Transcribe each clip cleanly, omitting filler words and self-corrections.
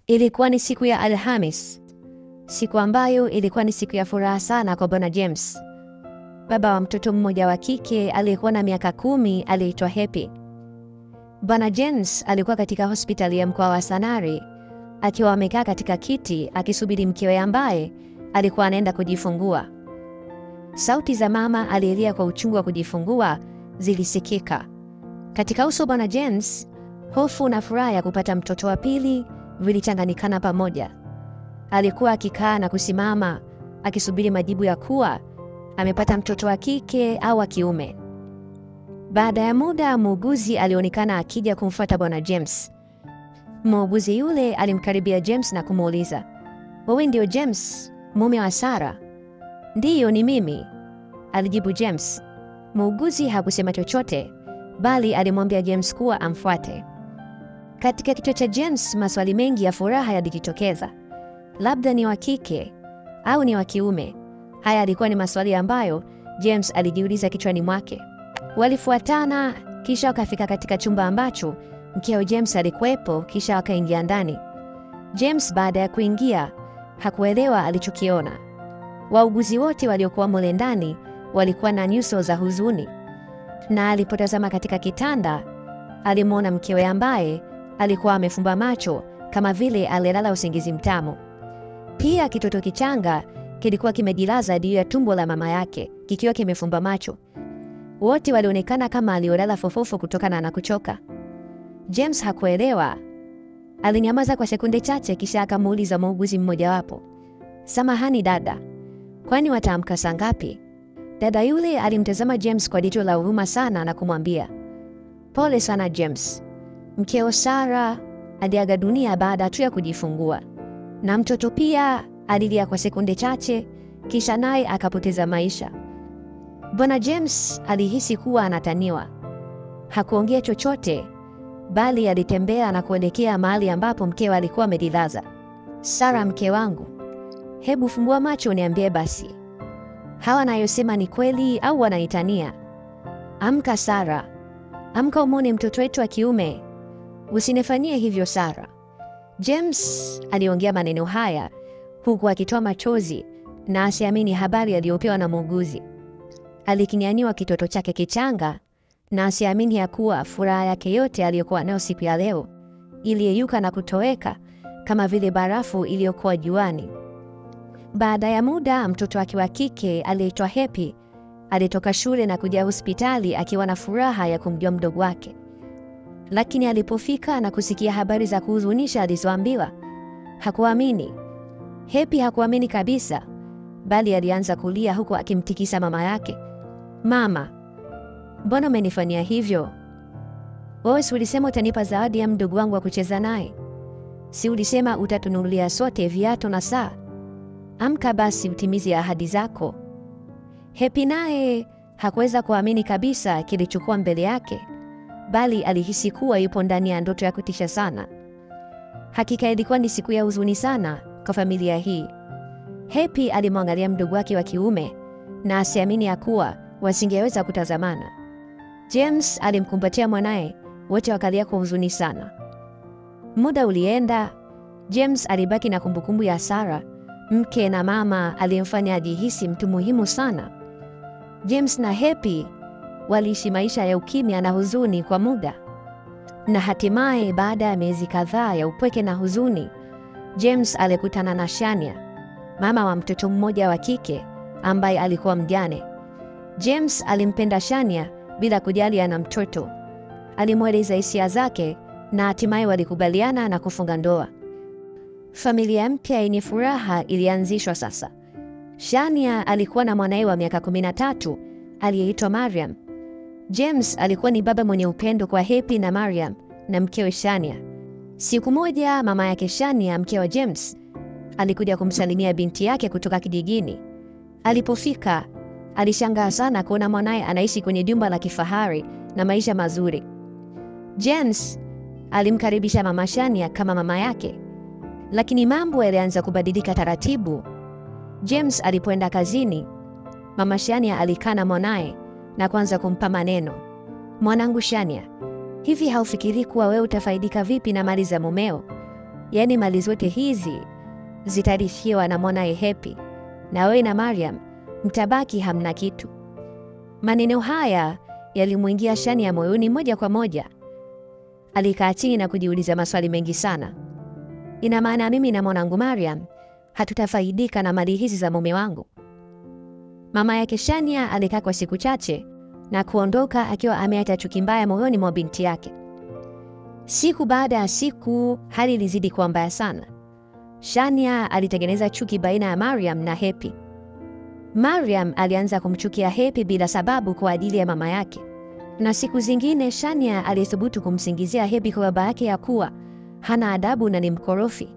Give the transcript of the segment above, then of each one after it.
Ilikuwa ni siku ya Alhamis, siku ambayo ilikuwa ni siku ya furaha sana kwa Bwana James. Baba wa mtoto mmoja wa kike aliyekuwa na miaka 10 aliitwa Happy. Bwana James alikuwa katika hospitali ya mkoa wa Sanari akiwa amekaa katika kiti akisubiri mkewe ambaye alikuwa anaenda kujifungua. Sauti za mama aliyelia kwa uchungu wa kujifungua zilisikika. Katika uso Bwana James, hofu na furaha ya kupata mtoto wa pili vilichanganyikana pamoja. Alikuwa akikaa na kusimama akisubiri majibu ya kuwa amepata mtoto wa kike au wa kiume. Baada ya muda, muuguzi alionekana akija kumfuata Bwana James. Muuguzi yule alimkaribia James na kumuuliza, "Wewe ndio James, mume wa Sarah?" "Ndiyo, ni mimi," alijibu James. Muuguzi hakusema chochote, bali alimwambia James kuwa amfuate. Katika kichwa cha James maswali mengi ya furaha yalijitokeza. Labda ni wa kike au ni wa kiume? Haya alikuwa ni maswali ambayo James alijiuliza kichwani mwake. Walifuatana kisha wakafika katika chumba ambacho mkeo James alikuwepo, kisha wakaingia ndani. James baada ya kuingia hakuelewa alichokiona. Wauguzi wote waliokuwa mle ndani walikuwa na nyuso za huzuni, na alipotazama katika kitanda alimwona mkewe ambaye alikuwa amefumba macho kama vile alilala usingizi mtamu. Pia kitoto kichanga kilikuwa kimejilaza juu ya tumbo la mama yake kikiwa kimefumba macho. Wote walionekana kama aliolala fofofo kutokana na kuchoka. James hakuelewa. Alinyamaza kwa sekunde chache kisha akamuuliza muuguzi mmoja wapo, "Samahani dada, kwani wataamka saa ngapi?" Dada yule alimtazama James kwa jicho la huruma sana na kumwambia, "Pole sana James. Mkeo Sarah aliaga dunia baada tu ya kujifungua. Na mtoto pia alilia kwa sekunde chache kisha naye akapoteza maisha." Bwana James alihisi kuwa anataniwa. Hakuongea chochote, bali alitembea na kuelekea mahali ambapo mkewe alikuwa amejilaza. "Sarah, mke wangu, hebu fumbua macho niambie basi. Hawa anayosema ni kweli au wanaitania? Amka Sarah, amka umone mtoto wetu wa kiume. Usinifanyie hivyo Sarah." James aliongea maneno haya huku akitoa machozi na asiamini habari aliyopewa na muuguzi. Alikinyanyua kitoto chake kichanga na asiamini ya kuwa furaha yake yote aliyokuwa nayo siku ya leo iliyeyuka na kutoweka kama vile barafu iliyokuwa juani. Baada ya muda, mtoto wake wa kike aliyeitwa Happy alitoka shule na kuja hospitali akiwa na furaha ya kumjua mdogo wake. Lakini alipofika na kusikia habari za kuhuzunisha alizoambiwa, hakuamini. Happy hakuamini kabisa, bali alianza kulia huku akimtikisa mama yake. "Mama, mbona umenifanyia hivyo? Wewe si ulisema utanipa zawadi ya mdogo wangu wa kucheza naye? Si ulisema utatununulia sote viatu na saa? Amka basi utimize ahadi zako." Happy naye hakuweza kuamini kabisa kilichokuwa mbele yake, bali alihisi kuwa yupo ndani ya ndoto ya kutisha sana. Hakika ilikuwa ni siku ya huzuni sana kwa familia hii. Happy alimwangalia mdogo wake wa kiume na asiamini ya kuwa wasingeweza kutazamana. James alimkumbatia mwanae, wote wakalia kwa huzuni sana. Muda ulienda, James alibaki na kumbukumbu ya Sarah, mke na mama aliyemfanya ajihisi mtu muhimu sana. James na Happy waliishi maisha ya ukimya na huzuni kwa muda. Na hatimaye baada ya miezi kadhaa ya upweke na huzuni, James alikutana na Shania, mama wa mtoto mmoja wa kike ambaye alikuwa mjane. James alimpenda Shania bila kujali ana mtoto. Alimweleza hisia zake na hatimaye walikubaliana na kufunga ndoa. Familia mpya yenye furaha ilianzishwa sasa. Shania alikuwa na mwanae wa miaka 13 aliyeitwa Mariam. James alikuwa ni baba mwenye upendo kwa Happy na Mariam na mkewe Shania. Siku moja mama yake Shania, mke wa James, alikuja kumsalimia binti yake kutoka kijijini. Alipofika, alishangaa sana kuona mwanae anaishi kwenye jumba la kifahari na maisha mazuri. James alimkaribisha mama Shania kama mama yake, lakini mambo yalianza kubadilika taratibu. James alipoenda kazini, mama Shania alikaa na mwanae na kuanza kumpa maneno. "Mwanangu Shania, hivi haufikiri kuwa wewe utafaidika vipi na mali za mumeo? yaani mali zote hizi zitarithiwa na mwanae Happy, na wewe na Mariam mtabaki hamna kitu. Maneno haya yalimuingia Shania moyoni moja kwa moja. Alikaa chini na kujiuliza maswali mengi sana. Ina maana mimi na mwanangu Mariam hatutafaidika na mali hizi za mume wangu? Mama yake Shania alikaa kwa siku chache na kuondoka akiwa ameacha chuki mbaya moyoni mwa binti yake. Siku baada ya siku hali ilizidi kuwa mbaya sana. Shania alitengeneza chuki baina ya Mariam na Happy. Mariam alianza kumchukia Happy bila sababu kwa ajili ya mama yake. Na siku zingine Shania alithubutu kumsingizia Happy kwa baba yake ya kuwa hana adabu na ni mkorofi.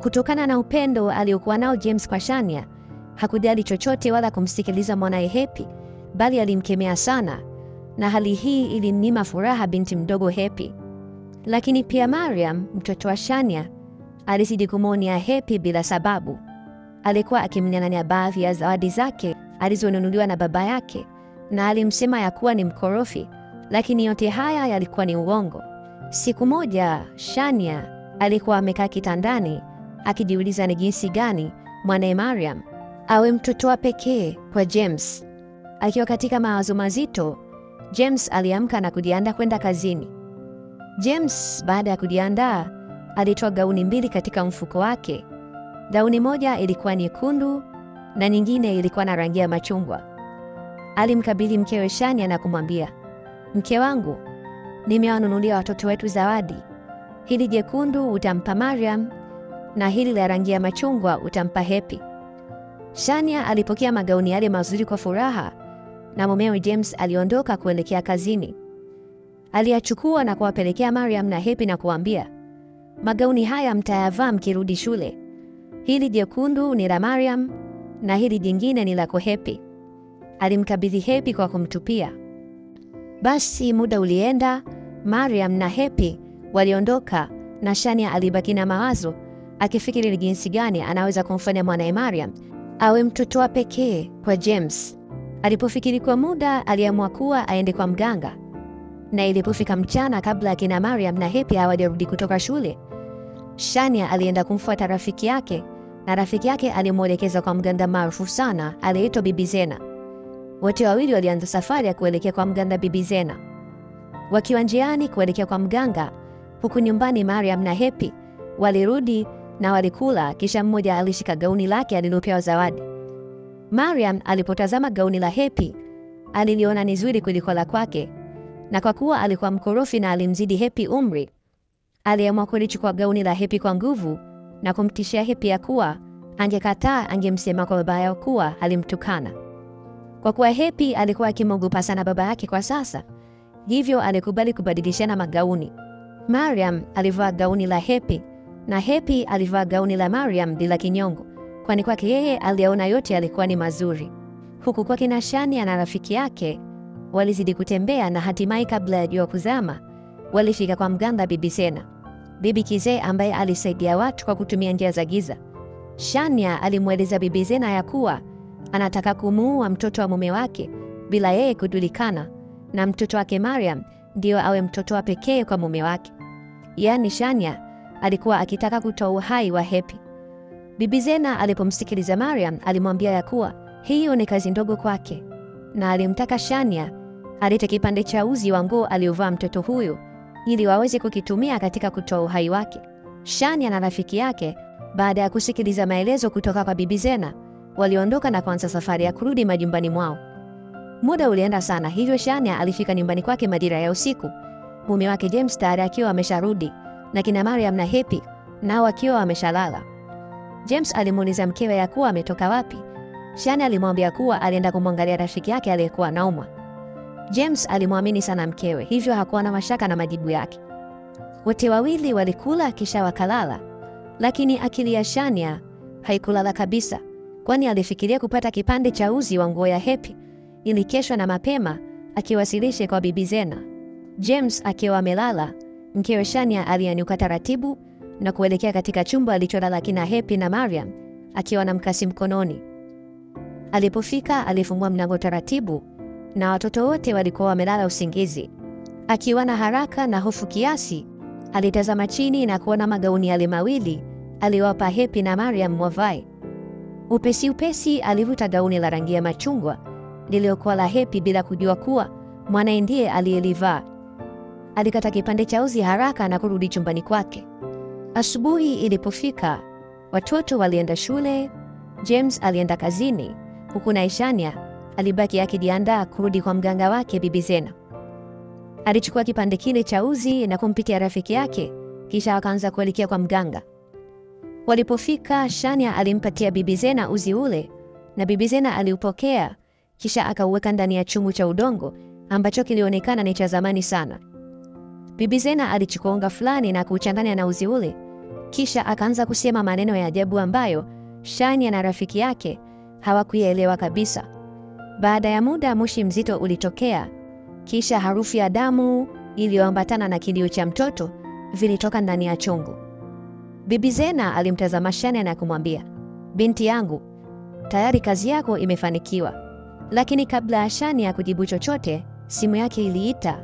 Kutokana na upendo aliokuwa nao James kwa Shania, hakujali chochote wala kumsikiliza mwanae Happy, bali alimkemea sana, na hali hii ilimnyima furaha binti mdogo Happy. Lakini pia Mariam, mtoto wa Shania, alizidi kumwonia Happy bila sababu. Alikuwa akimnyang'anya baadhi ya zawadi zake alizonunuliwa na baba yake, na alimsema ya kuwa ni mkorofi, lakini yote haya yalikuwa ni uongo. Siku moja Shania alikuwa amekaa kitandani akijiuliza ni jinsi gani mwanae Mariam awe mtoto wa pekee kwa James. Akiwa katika mawazo mazito, James aliamka na kujiandaa kwenda kazini. James baada ya kujiandaa alitoa gauni mbili katika mfuko wake. Gauni moja ilikuwa nyekundu na nyingine ilikuwa na rangi ya machungwa. Alimkabidhi mkewe Shania na kumwambia, "Mke wangu, nimewanunulia watoto wetu zawadi. Hili jekundu utampa Mariam na hili la rangi ya machungwa utampa Happy." Shania alipokea magauni yale mazuri kwa furaha, na mumewe James aliondoka kuelekea kazini. Aliyachukua na kuwapelekea Mariam na Happy na kuambia, "Magauni haya mtayavaa mkirudi shule. Hili jekundu ni la Mariam na hili jingine ni la Happy." Alimkabidhi Happy kwa kumtupia. Basi muda ulienda, Mariam na Happy waliondoka, na Shania alibaki na mawazo akifikiri ni jinsi gani anaweza kumfanya mwanae Mariam awe mtoto wa pekee kwa James. Alipofikiri kwa muda, aliamua kuwa aende kwa mganga. Na ilipofika mchana, kabla ya kina Mariam na Happy hawajarudi kutoka shule, Shania alienda kumfuata rafiki yake, na rafiki yake alimwelekeza kwa mganga maarufu sana aliyeitwa Bibi Zena. Wote wawili walianza safari ya kuelekea kwa mganga Bibi Zena. Wakiwa njiani kuelekea kwa mganga, huku nyumbani Mariam na Happy walirudi na walikula, kisha mmoja alishika gauni lake alilopewa zawadi. Mariam alipotazama gauni la Happy, aliliona ni zuri kuliko la kwake, na kwa kuwa alikuwa mkorofi na alimzidi Happy umri, aliamua kulichukua gauni la Happy kwa nguvu na kumtishia Happy ya kuwa angekataa angemsema kwa baba yao kuwa alimtukana. Kwa kuwa Happy alikuwa akimwogopa sana baba yake kwa sasa, hivyo alikubali kubadilishana magauni. Mariam alivaa gauni la Happy na Happy alivaa gauni la Mariam bila kinyongo, kwani kwake yeye aliona yote yalikuwa ni mazuri. Huku kwa kina Shania na rafiki yake walizidi kutembea, na hatimaye kabla ya jua kuzama walifika kwa mganga Bibi Zena, bibi kizee ambaye alisaidia watu kwa kutumia njia za giza. Shania alimweleza Bibi Zena ya kuwa anataka kumuua mtoto wa mume wake bila yeye kujulikana, na mtoto wake Mariam ndio awe mtoto wa pekee kwa mume wake. Yaani Shania alikuwa akitaka kutoa uhai wa Happy. Bibi Zena alipomsikiliza Mariam alimwambia ya kuwa hiyo ni kazi ndogo kwake, na alimtaka Shania alete kipande cha uzi wa nguo aliovaa mtoto huyo ili waweze kukitumia katika kutoa uhai wake. Shania na rafiki yake, baada ya kusikiliza maelezo kutoka kwa Bibi Zena, waliondoka na kuanza safari ya kurudi majumbani mwao. Muda ulienda sana, hivyo Shania alifika nyumbani kwake majira ya usiku, mume wake James tayari akiwa amesharudi na kina Mariam na Happy nao wakiwa wameshalala. James alimuuliza mkewe ya kuwa ametoka wapi. Shania alimwambia kuwa alienda kumwangalia rafiki yake aliyekuwa anaumwa. James alimwamini sana mkewe, hivyo hakuwa na mashaka na majibu yake. Wote wawili walikula kisha wakalala, lakini akili ya Shania haikulala kabisa, kwani alifikiria kupata kipande cha uzi wa nguo ya Happy ili kesho na mapema akiwasilishe kwa Bibi Zena. James akiwa amelala, mkewe Shania alianyuka taratibu na kuelekea katika chumba alicholala kina Happy na Mariam akiwa na mkasi mkononi. Alipofika alifungua mlango taratibu, na watoto wote walikuwa wamelala usingizi. Akiwa na haraka na hofu kiasi, alitazama chini na kuona magauni yale mawili aliwapa Happy na Mariam wavae. Upesi alivuta gauni la rangi ya machungwa liliokuwa la Happy bila kujua kuwa mwanae ndiye aliyelivaa. Alikata kipande cha uzi haraka na kurudi chumbani kwake. Asubuhi ilipofika, watoto walienda shule, James alienda kazini, huku naye Shania alibaki akijiandaa kurudi kwa mganga wake Bibi Zena. Alichukua kipande kile cha uzi na kumpikia rafiki yake, kisha akaanza kuelekea kwa mganga. Walipofika, Shania alimpatia Bibi Zena uzi ule na Bibi Zena aliupokea, kisha akauweka ndani ya chungu cha udongo ambacho kilionekana ni cha zamani sana. Bibi Zena alichukua unga fulani na kuchanganya na uzi ule, kisha akaanza kusema maneno ya ajabu ambayo Shania na rafiki yake hawakuelewa kabisa. Baada ya muda, moshi mzito ulitokea, kisha harufu ya damu iliyoambatana na kilio cha mtoto vilitoka ndani ya chungu. Bibi Zena alimtazama Shania na kumwambia, "Binti yangu, tayari kazi yako imefanikiwa." Lakini kabla ya Shania kujibu chochote, simu yake iliita,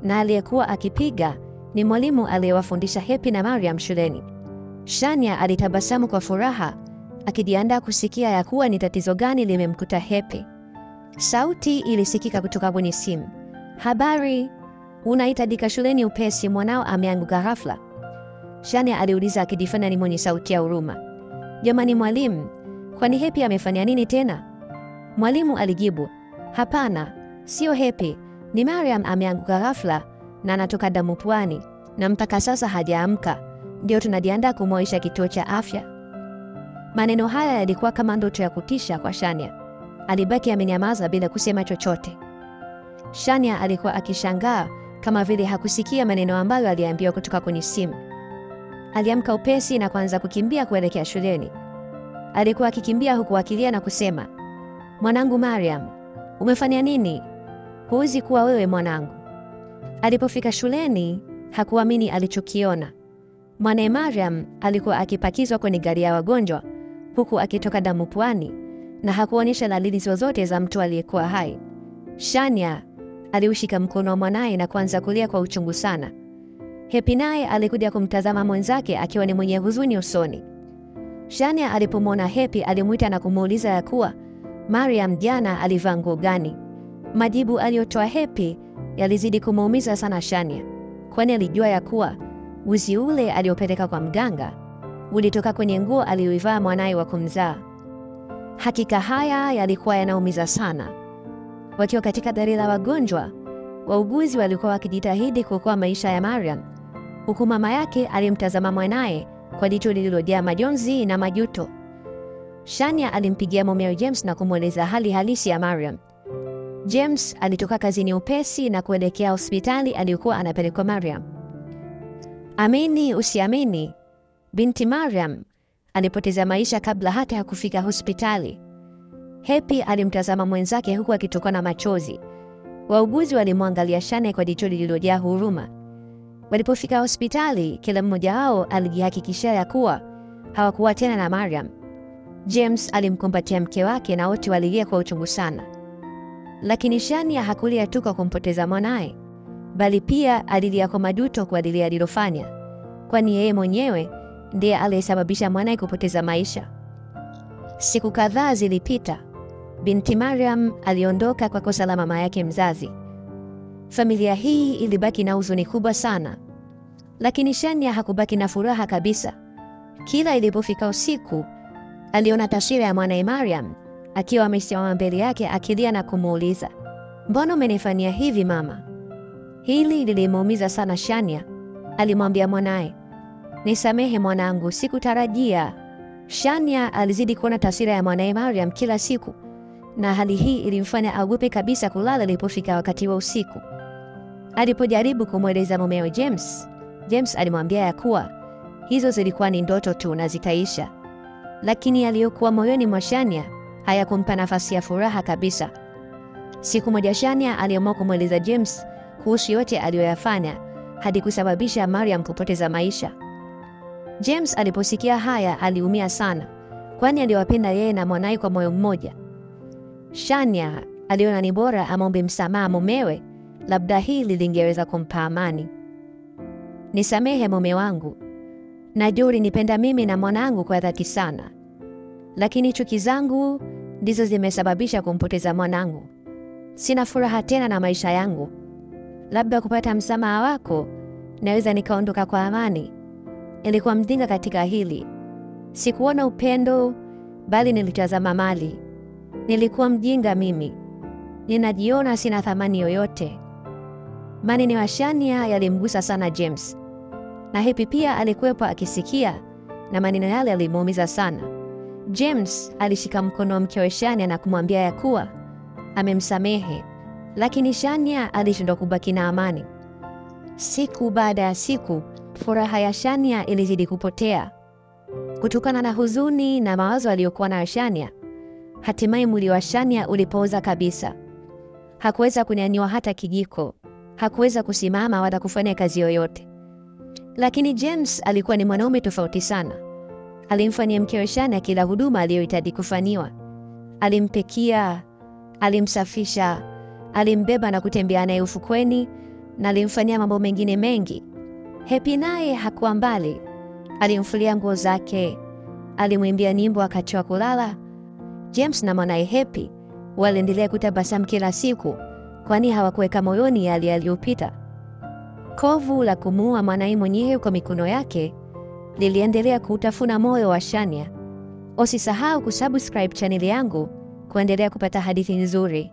na aliyekuwa akipiga ni mwalimu aliyewafundisha Happy na Mariam shuleni. Shania alitabasamu kwa furaha, akijiandaa kusikia ya kuwa ni tatizo gani limemkuta Happy. Sauti ilisikika kutoka kwenye simu. "Habari, unahitajika shuleni upesi, mwanao ameanguka ghafla." Shania aliuliza akijifanya ni mwenye sauti ya huruma. "Jamani mwalimu, kwani Happy amefanya nini tena?" Mwalimu alijibu, "Hapana, sio Happy, ni Mariam ameanguka ghafla na anatoka damu puani na mpaka sasa hajaamka. Ndio tunajiandaa kumwaisha kituo cha afya." Maneno haya yalikuwa kama ndoto ya kutisha kwa Shania. Alibaki amenyamaza bila kusema chochote. Shania alikuwa akishangaa kama vile hakusikia maneno ambayo aliambiwa kutoka kwenye simu. Aliamka upesi na kuanza kukimbia kuelekea shuleni. Alikuwa akikimbia huku akilia na kusema, "Mwanangu Mariam, umefanya nini? Huwezi kuwa wewe mwanangu." Alipofika shuleni, hakuamini alichokiona. Mwanae Mariam alikuwa akipakizwa kwenye gari ya wagonjwa huku akitoka damu puani na hakuonyesha dalili zozote za mtu aliyekuwa hai. Shania aliushika mkono wa mwanae na kuanza kulia kwa uchungu sana. Happy naye alikuja kumtazama mwenzake akiwa ni mwenye huzuni usoni. Shania alipomwona Happy alimuita na kumuuliza ya kuwa Mariam jana alivaa nguo gani. Majibu aliyotoa Happy yalizidi kumuumiza sana Shania, kwani alijua ya kuwa uzi ule aliopeleka kwa mganga ulitoka kwenye nguo aliyoivaa mwanae wa kumzaa. Hakika haya yalikuwa yanaumiza sana. Wakiwa katika gari la wagonjwa, wauguzi walikuwa wakijitahidi kuokoa maisha ya Mariam, huku mama yake alimtazama mwanae kwa jicho lililojaa majonzi na majuto. Shania alimpigia mumewe James na kumweleza hali halisi ya Mariam. James alitoka kazini upesi na kuelekea hospitali aliyokuwa anapelekwa Mariam. Amini usiamini, binti Mariam alipoteza maisha kabla hata ya kufika hospitali. Happy alimtazama mwenzake huku akitokwa na machozi. Wauguzi walimwangalia Shania kwa jicho lililojaa huruma. Walipofika hospitali, kila mmoja wao alijihakikishia ya kuwa hawakuwa tena na Mariam. James alimkumbatia mke wake na wote walilia kwa uchungu sana. Lakini Shania hakulia tu kwa kumpoteza mwanae, bali pia alilia kwa majuto kwa lile alilofanya, kwani yeye mwenyewe ndiye aliyesababisha mwanae kupoteza maisha. Siku kadhaa zilipita. Binti Mariam aliondoka kwa kosa la mama yake mzazi. Familia hii ilibaki na huzuni kubwa sana. Lakini Shania hakubaki na furaha kabisa. Kila ilipofika usiku, aliona taswira ya mwanae Mariam akiwa amesimama mbele yake akilia na kumuuliza, "Mbona umenifanyia hivi mama?" Hili lilimuumiza sana Shania. Alimwambia mwanae, "Nisamehe mwanangu, sikutarajia." Shania alizidi kuona taswira ya mwanae Mariam kila siku, na hali hii ilimfanya aogope kabisa kulala ilipofika wakati wa usiku. Alipojaribu kumweleza mumewe James, James alimwambia ya kuwa hizo zilikuwa ni ndoto tu na zitaisha. Lakini aliyokuwa moyoni mwa Shania hayakumpa nafasi ya furaha kabisa. Siku moja Shania aliamua kumweleza James kuhusu yote aliyoyafanya hadi kusababisha Mariam kupoteza maisha. James aliposikia haya aliumia sana, kwani aliwapenda yeye na mwanae kwa moyo mmoja. Shania aliona ni bora amombe msamaha mumewe, labda hili lingeweza kumpa amani. Nisamehe mume wangu. Najua ulinipenda mimi na mwanangu kwa dhati sana. Lakini chuki zangu ndizo zimesababisha kumpoteza mwanangu. Sina furaha tena na maisha yangu. Labda kupata msamaha wako, naweza nikaondoka kwa amani. Nilikuwa mjinga katika hili. Sikuona upendo, bali nilitazama mali. Nilikuwa mjinga mimi. Ninajiona sina thamani yoyote. Maneno ya Shania yalimgusa sana James. Na Happy pia alikuwepo akisikia, na maneno yale yalimuumiza sana. James alishika mkono wa mkewe Shania na kumwambia ya kuwa amemsamehe, lakini Shania alishindwa kubaki na amani. Siku baada ya siku, furaha ya Shania ilizidi kupotea. Kutokana na huzuni na mawazo aliyokuwa nayo Shania, hatimaye mwili wa Shania ulipooza kabisa. Hakuweza kunyanyua hata kijiko, hakuweza kusimama wala kufanya kazi yoyote. Lakini James alikuwa ni mwanaume tofauti sana. Alimfanyia mkewe Shania kila huduma aliyohitaji kufanyiwa. Alimpikia, alimsafisha, alimbeba na kutembea naye ufukweni, na alimfanyia mambo mengine mengi. Happy naye hakuwa mbali. Alimfulia nguo zake, alimwimbia nyimbo wakati wa kulala. James na mwanae Happy waliendelea kutabasamu kila siku, kwani hawakuweka moyoni yale yaliyopita. Kovu la kumuua mwanae mwenyewe kwa mikono yake liliendelea kutafuna moyo wa Shania. Usisahau kusubscribe channel yangu kuendelea kupata hadithi nzuri.